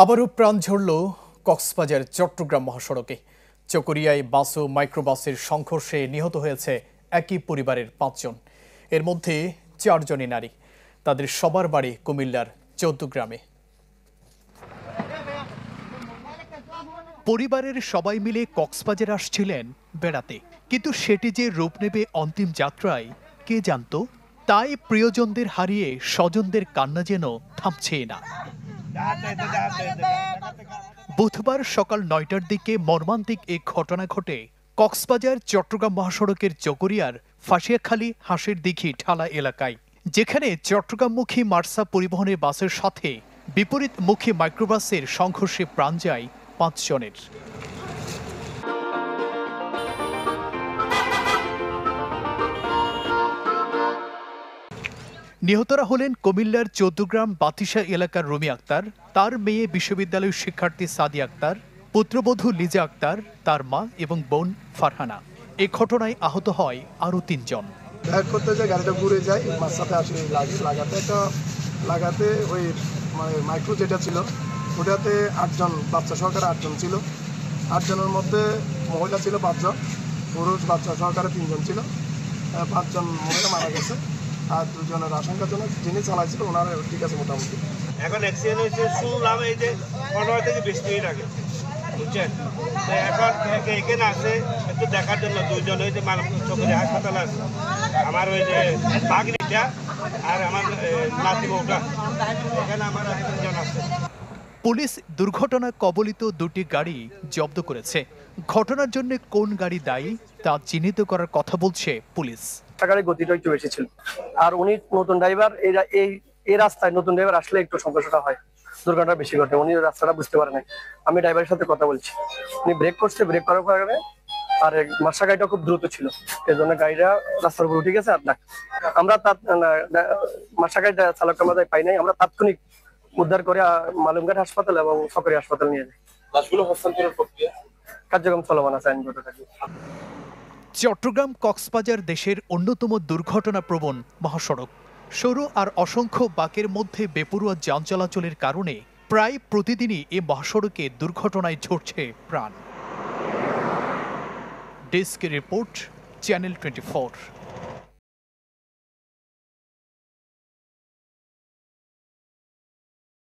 আবারও প্রাণ ঝরল কক্সবাজার চট্টগ্রাম মহাসড়কে। চকরিয়ায় বাস ও মাইক্রোবাসের সংঘর্ষে নিহত হয়েছে একই পরিবারের ৫ জন। এর মধ্যে ৪ জনই নারী। তাদের সবার বাড়ি কুমিল্লার চৌদ্দগ্রামে। পরিবারের সবাই মিলে কক্সবাজার আসছিলেন বেড়াতে, কিন্তু সেটি যে রূপ নেবে অন্তিম যাত্রায় কে জানত। তাই প্রিয়জনদের হারিয়ে স্বজনদের কান্না যেন থামছেই না। বুধবার সকাল ৯টার দিকে মর্মান্তিক এই ঘটনা ঘটে কক্সবাজার চট্টগ্রাম মহাসড়কের চকরিয়ার ফাঁসিয়াখালী হাঁসের দিঘি ঠালা এলাকায়, যেখানে চট্টগ্রামমুখী মার্সা পরিবহনের বাসের সাথে বিপরীতমুখী মাইক্রোবাসের সংঘর্ষে প্রাণ যায় ৫ জনের। নিহতরা হলেন কুমিল্লার চৌদ্দগ্রাম বাতিশা এলাকার রুমি আক্তার, তার মেয়ে বিশ্ববিদ্যালয়ের শিক্ষার্থী সাদি আক্তার, পুত্রবধূ লিজা আক্তার, তার মা এবং বোন ফারহানা। এই ঘটনায় আহত হয় আরও ৩ জন। করতে যে গাড়িটা ঘুরে যায়, মাঝখানে আসে লাগাতে ওই মাইক্রো যেটা ছিল ওটাতে ৮ জন বাচ্চা সহকারে ৮ জন ছিল। ৮ জনের মধ্যে মহিলা ছিল ৫ জন, পুরুষ বাচ্চা সহকারে ৩ জন ছিল। ৫ জন মহিলা মারা গেছে, আর 2 জনের আশঙ্কাজনক। যিনি চালাইছিল ওনার ঠিক আছে মোটামুটি। এখন অ্যাক্সিডেন্ট হয়েছে শুনলাম এই যে 15 থেকে 20 মিনিট আগে, বুঝছেন। তো এখন এখানে আসে একটু দেখার জন্য 2 জন হয়েছে চোখে হাসপাতালে আছে। আমার ওই যে ভাগ্নিটা আর আমার নাতি বউটা, এখানে আমার 3 জন আছে। পুলিশ দুর্ঘটনা কবলিত 2টি গাড়ি জব্দ করেছে। ঘটনার জন্য কোন গাড়ি দায়ী তা চিহ্নিত করার কথা বলছে পুলিশ। গাড়ির গতিটা একটু বেশি ছিল, আর উনি নতুন ড্রাইভার। এই রাস্তায় নতুন ড্রাইভার আসলে একটু সমস্যাটা হয়, দুর্ঘটনা বেশি ঘটে। উনি রাস্তাটা বুঝতে পারে নাই। আমি ড্রাইভারের সাথে কথা বলছি, উনি ব্রেক করছে, ব্রেক করার কারণে আর মার্সা গাড়িটা খুব দ্রুত ছিল, এই জন্য গাড়িটা রাস্তার উপর উঠে গেছে। আর আমরা মার্সা গাড়িটা চালক আমরা পাই নাই। আমরা তাৎক্ষণিক উদ্ধার করে মালুমঘাট হাসপাতাল এবং সরকারি হাসপাতাল নিয়ে যাই। লাশগুলো হস্তান্তরের প্রক্রিয়া কার্যক্রম চলমান আছে আইনগত। চট্টগ্রাম কক্সবাজার দেশের অন্যতম দুর্ঘটনাপ্রবণ মহাসড়ক। সরু আর অসংখ্য বাঁকের মধ্যে বেপরোয়া যান চলাচলের কারণে প্রায় প্রতিদিনই এ মহাসড়কে দুর্ঘটনায় ঝরছে প্রাণ। Desk report, channel 24।